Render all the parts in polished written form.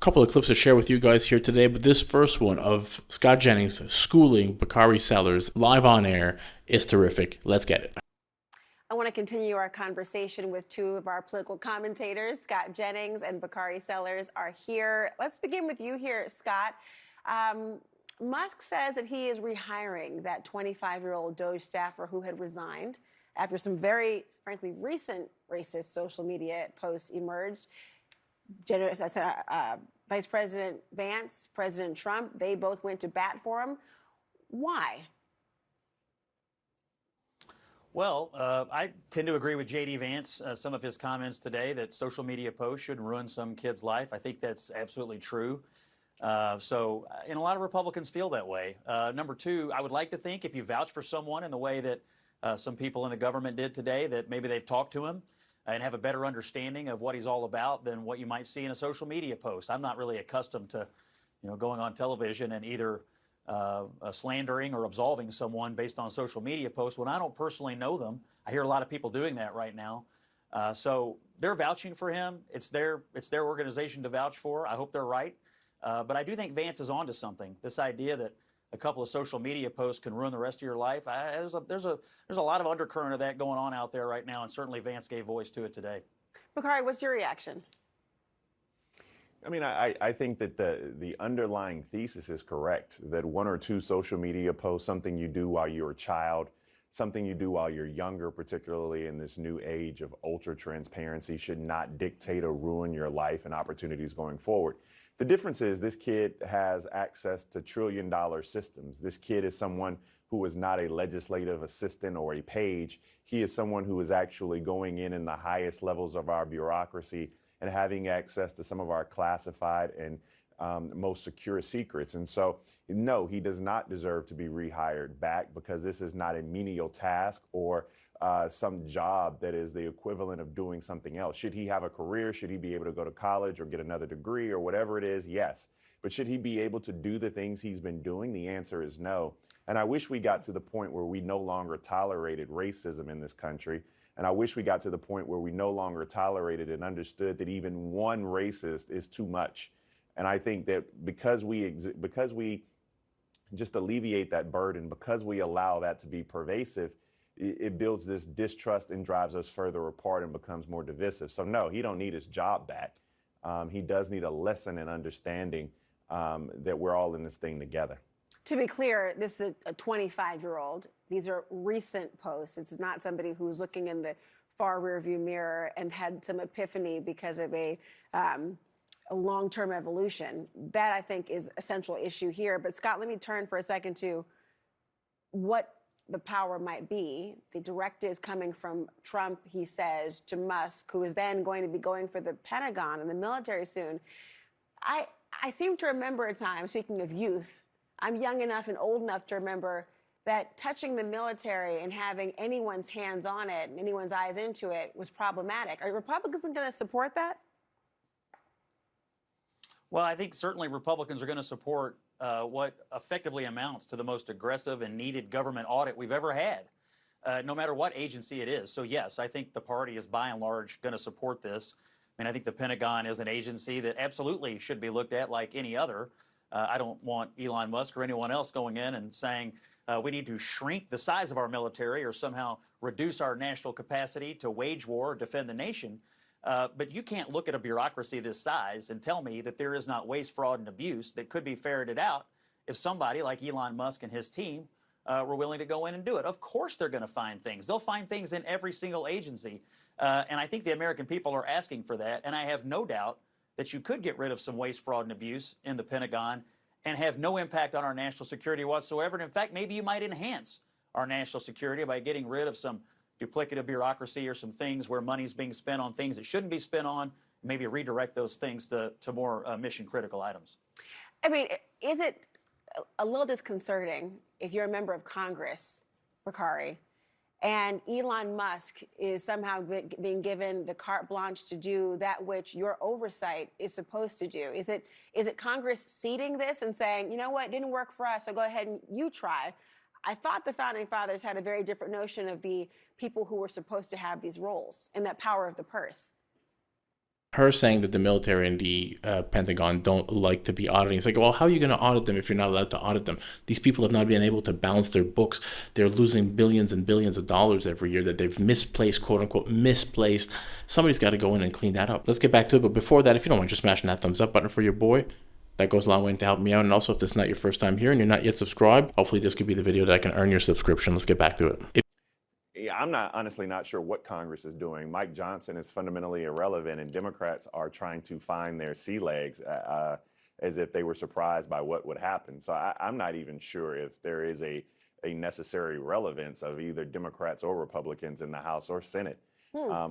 Couple of clips to share with you guys here today, but this first one of Scott Jennings schooling Bakari sellers live on air is terrific. Let's get it. I want to continue our conversation with two of our political commentators. Scott Jennings and Bakari Sellers are here. Let's begin with you here, Scott. Musk says that he is rehiring that 25-year-old DOGE staffer who had resigned after some very, frankly, recent racist social media posts emerged. Vice President Vance, President Trump, they both went to bat for him. Why? Well, I tend to agree with J.D. Vance, some of his comments today that social media posts shouldn't ruin some kid's life. I think that's absolutely true. And a lot of Republicans feel that way. Number two, I would like to think if you vouch for someone in the way that some people in the government did today, that maybe they've talked to him and have a better understanding of what he's all about than what you might see in a social media post. I'm not really accustomed to, going on television and either slandering or absolving someone based on social media posts when I don't personally know them. I hear a lot of people doing that right now. So they're vouching for him. It's their organization to vouch for. I hope they're right. But I do think Vance is onto something. This idea that a couple of social media posts can ruin the rest of your life. There's a lot of undercurrent of that going on out there right now, and certainly Vance gave voice to it today. Bakari, what's your reaction? I mean, I think that the underlying thesis is correct, that one or two social media posts, something you do while you're a child, something you do while you're younger, particularly in this new age of ultra transparency, should not dictate or ruin your life and opportunities going forward. The difference is this kid has access to trillion-dollar systems. This kid is someone who is not a legislative assistant or a page. He is someone who is actually going in the highest levels of our bureaucracy and having access to some of our classified and most secure secrets. And so, no, he does not deserve to be rehired back because this is not a menial task or some job that is the equivalent of doing something else. Should he have a career? Should he be able to go to college or get another degree or whatever it is? Yes. But should he be able to do the things he's been doing? The answer is no. And I wish we got to the point where we no longer tolerated racism in this country. And I wish we got to the point where we no longer tolerated and understood that even one racist is too much. And I think that because we just alleviate that burden, because we allow that to be pervasive, it builds this distrust and drives us further apart and becomes more divisive. So no, he don't need his job back. He does need a lesson in understanding that we're all in this thing together. To be clear, this is a 25-year-old. These are recent posts. It's not somebody who's looking in the far rearview mirror and had some epiphany because of a long-term evolution. That, I think, is a central issue here. But, Scott, let me turn for a second to what the power might be. The directives coming from Trump, he says, to Musk, who is then going to be going for the Pentagon and the military soon. I seem to remember a time, speaking of youth, I'm young enough and old enough to remember that touching the military and having anyone's hands on it and anyone's eyes into it was problematic. Are Republicans going to support that? Well, I think certainly Republicans are going to support what effectively amounts to the most aggressive and needed government audit we've ever had, no matter what agency it is. So, yes, I think the party is by and large going to support this. I mean, I think the Pentagon is an agency that absolutely should be looked at like any other. I don't want Elon Musk or anyone else going in and saying we need to shrink the size of our military or somehow reduce our national capacity to wage war or defend the nation. But you can't look at a bureaucracy this size and tell me that there is not waste, fraud, and abuse that could be ferreted out if somebody like Elon Musk and his team were willing to go in and do it. Of course they're going to find things. They'll find things in every single agency. And I think the American people are asking for that. And I have no doubt that you could get rid of some waste, fraud, and abuse in the Pentagon and have no impact on our national security whatsoever. And in fact, maybe you might enhance our national security by getting rid of some duplicative bureaucracy or some things where money's being spent on things it shouldn't be spent on, maybe redirect those things to more mission-critical items. I mean, is it a little disconcerting if you're a member of Congress, Bakari, and Elon Musk is somehow being given the carte blanche to do that which your oversight is supposed to do? Is it Congress ceding this and saying, you know what, it didn't work for us, so go ahead and you try? I thought the Founding Fathers had a very different notion of the people who were supposed to have these roles and that power of the purse. Her saying that the military and the Pentagon don't like to be auditing. It's like, well, how are you going to audit them if you're not allowed to audit them? These people have not been able to balance their books. They're losing billions and billions of dollars every year that they've misplaced, quote unquote, misplaced. Somebody's got to go in and clean that up. Let's get back to it. But before that, if you don't mind just smashing that thumbs up button for your boy, that goes a long way to help me out. And also, if this is not your first time here and you're not yet subscribed, hopefully this could be the video that I can earn your subscription. Let's get back to it. Yeah, I'm honestly not sure what Congress is doing. Mike Johnson is fundamentally irrelevant, and Democrats are trying to find their sea legs as if they were surprised by what would happen. So I'm not even sure if there is a necessary relevance of either Democrats or Republicans in the House or Senate.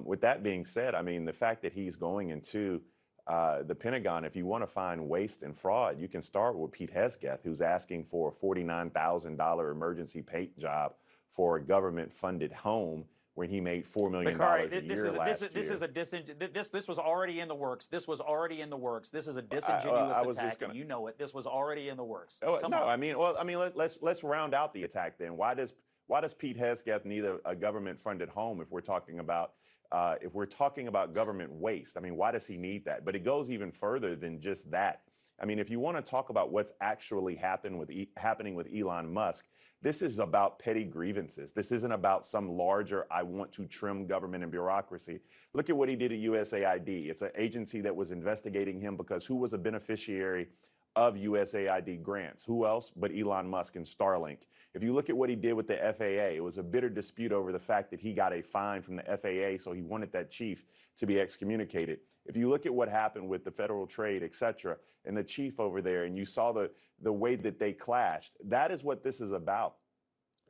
With that being said, I mean, the fact that he's going into the Pentagon, if you want to find waste and fraud, you can start with Pete Hegseth, who's asking for a $49,000 emergency paint job for a government-funded home when he made $4 million Bakari, a year last year. This was already in the works. This was already in the works. This is a disingenuous attack, and you know it. This was already in the works. Come on. Let's round out the attack then. Why does Pete Hegseth need a government-funded home if we're talking about government waste? I mean, why does he need that? But it goes even further than just that. I mean, if you want to talk about what's actually happening with Elon Musk, this is about petty grievances. This isn't about some larger, I want to trim government and bureaucracy. Look at what he did at USAID. It's an agency that was investigating him because who was a beneficiary of USAID grants? Who else but Elon Musk and Starlink? If you look at what he did with the FAA, it was a bitter dispute over the fact that he got a fine from the FAA, so he wanted that chief to be excommunicated. If you look at what happened with the Federal Trade, et cetera, and the chief over there, and you saw the way that they clashed, that is what this is about.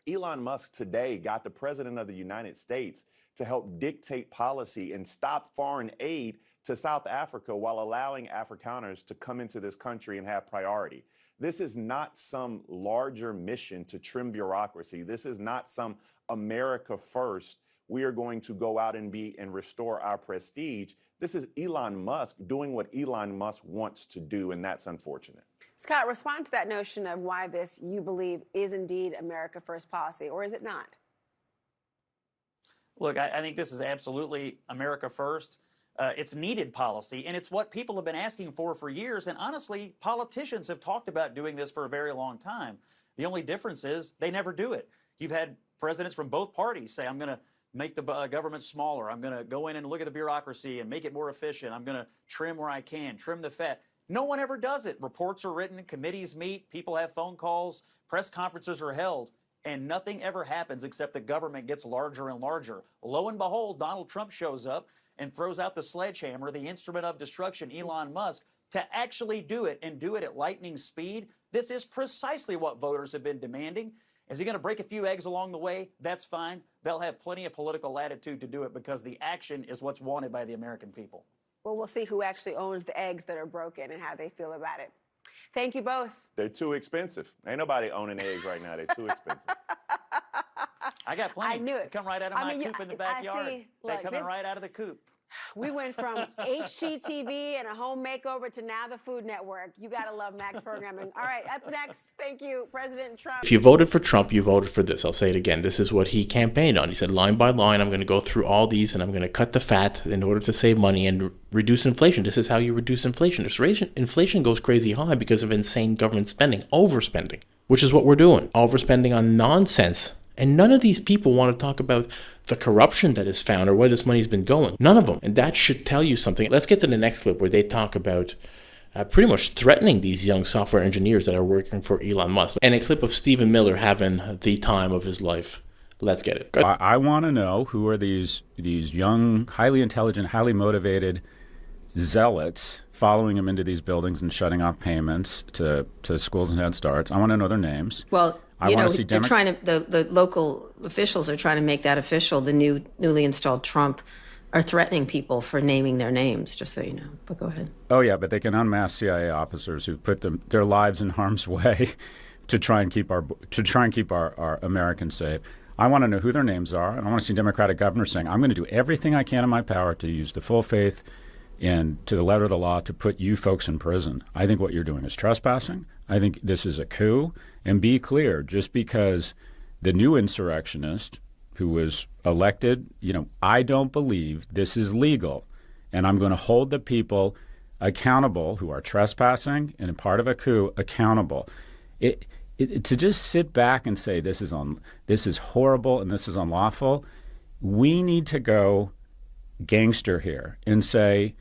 Elon Musk today got the president of the United States to help dictate policy and stop foreign aid to South Africa while allowing Afrikaners to come into this country and have priority. This is not some larger mission to trim bureaucracy. This is not some America first. We are going to go out and restore our prestige. This is Elon Musk doing what Elon Musk wants to do, and that's unfortunate. Scott, respond to that notion of why this, you believe, is indeed America first policy, or is it not? Look, I think this is absolutely America first. It's needed policy, and it's what people have been asking for years. And honestly, politicians have talked about doing this for a very long time. The only difference is they never do it. You've had presidents from both parties say, I'm going to make the government smaller. I'm going to go in and look at the bureaucracy and make it more efficient. I'm going to trim where I can, trim the fat. No one ever does it. Reports are written, committees meet, people have phone calls, press conferences are held, and nothing ever happens except the government gets larger and larger. Lo and behold, Donald Trump shows up and throws out the sledgehammer, the instrument of destruction, Elon Musk, to actually do it and do it at lightning speed. This is precisely what voters have been demanding. Is he going to break a few eggs along the way? That's fine. They'll have plenty of political latitude to do it because the action is what's wanted by the American people. Well, we'll see who actually owns the eggs that are broken and how they feel about it. Thank you both. They're too expensive. Ain't nobody owning eggs right now. They're too expensive. I got plenty. I knew it. They come right out of my coop in the backyard. They're coming right out of the coop. We went from HGTV and a home makeover to now the Food Network. You got to love Max programming. All right, up next, thank you, President Trump. If you voted for Trump, you voted for this. I'll say it again. This is what he campaigned on. He said, line by line, I'm going to go through all these and I'm going to cut the fat in order to save money and reduce inflation. This is how you reduce inflation. Inflation goes crazy high because of insane government spending, overspending, which is what we're doing. Overspending on nonsense. And none of these people want to talk about the corruption that is found or where this money's been going. None of them. And that should tell you something. Let's get to the next clip where they talk about pretty much threatening these young software engineers that are working for Elon Musk. And a clip of Stephen Miller having the time of his life. Let's get it. I want to know who are these young, highly intelligent, highly motivated zealots following him into these buildings and shutting off payments to schools and Head Starts. I want to know their names. Well, they're trying to. The local officials are trying to make that official. The newly installed Trump are threatening people for naming their names. Just so you know. But go ahead. Oh yeah, but they can unmask CIA officers who put their lives in harm's way to try and keep our Americans safe. I want to know who their names are, and I want to see Democratic governors saying, "I'm going to do everything I can in my power to use the full faith and to the letter of the law to put you folks in prison." I think what you're doing is trespassing. I think this is a coup. And be clear, just because the new insurrectionist who was elected, I don't believe this is legal. and I'm going to hold the people accountable who are trespassing and a part of a coup accountable. To just sit back and say this is horrible and this is unlawful, we need to go gangster here and say,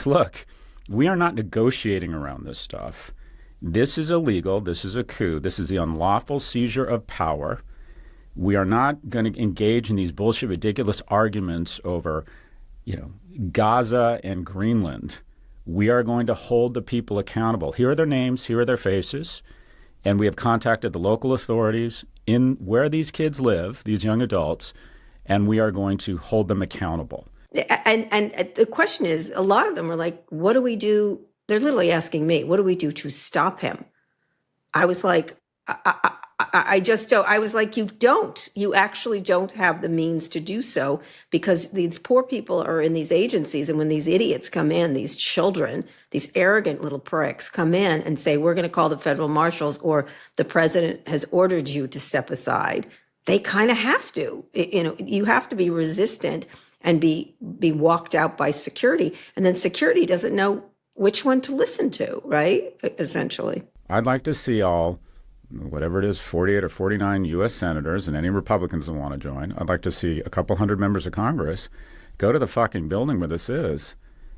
look, we are not negotiating around this stuff. This is illegal. This is a coup. This is the unlawful seizure of power. We are not going to engage in these bullshit, ridiculous arguments over, Gaza and Greenland. We are going to hold the people accountable. Here are their names. Here are their faces. And we have contacted the local authorities in where these kids live, these young adults, and we are going to hold them accountable. And the question is, a lot of them are like, what do we do? They're literally asking me, what do we do to stop him? I was like, I just don't. I was like, you actually don't have the means to do so, because these poor people are in these agencies. And when these idiots come in, these children, these arrogant little pricks come in and say, we're going to call the federal marshals, or the president has ordered you to step aside. They kind of have to, you have to be resistant and be walked out by security. And then security doesn't know which one to listen to, right? Essentially. I'd like to see all, whatever it is, 48 or 49 U.S. senators and any Republicans that want to join. I'd like to see a couple hundred members of Congress go to the fucking building where this is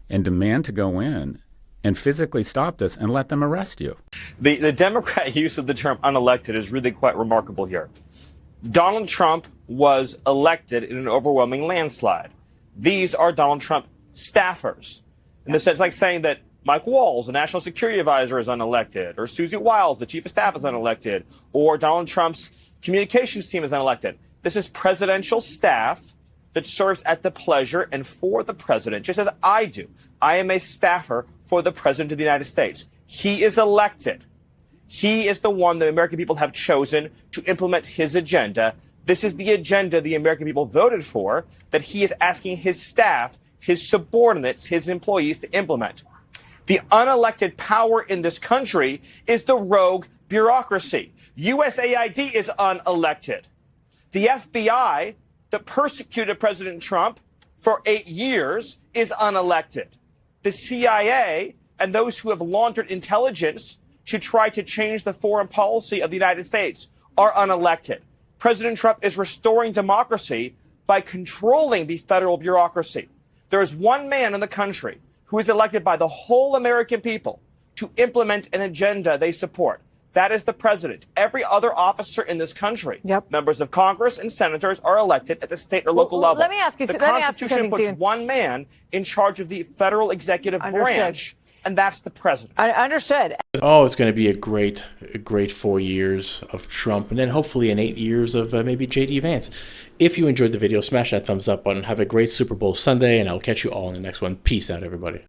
and demand to go in and physically stop this and let them arrest you. The Democrat use of the term unelected is really quite remarkable here. Donald Trump was elected in an overwhelming landslide. These are Donald Trump staffers. In the sense, like saying that Mike Walls, the National Security Advisor, is unelected, or Susie Wiles, the Chief of Staff, is unelected, or Donald Trump's communications team is unelected. This is presidential staff that serves at the pleasure and for the president, just as I do. I am a staffer for the President of the United States. He is elected. He is the one the American people have chosen to implement his agenda. This is the agenda the American people voted for, that he is asking his staff, his subordinates, his employees to implement. The unelected power in this country is the rogue bureaucracy. USAID is unelected. The FBI that persecuted President Trump for 8 years is unelected. The CIA and those who have laundered intelligence to try to change the foreign policy of the United States are unelected. President Trump is restoring democracy by controlling the federal bureaucracy. There is one man in the country who is elected by the whole American people to implement an agenda they support. That is the president. Every other officer in this country, members of Congress and senators, are elected at the state or local level. Let me ask you. The Constitution puts one man in charge of the federal executive branch, and that's the president. I understood. Oh, it's going to be a great 4 years of Trump, and then hopefully in 8 years of maybe J.D. Vance. If you enjoyed the video, smash that thumbs up button. Have a great Super Bowl Sunday, and I'll catch you all in the next one. Peace out, everybody.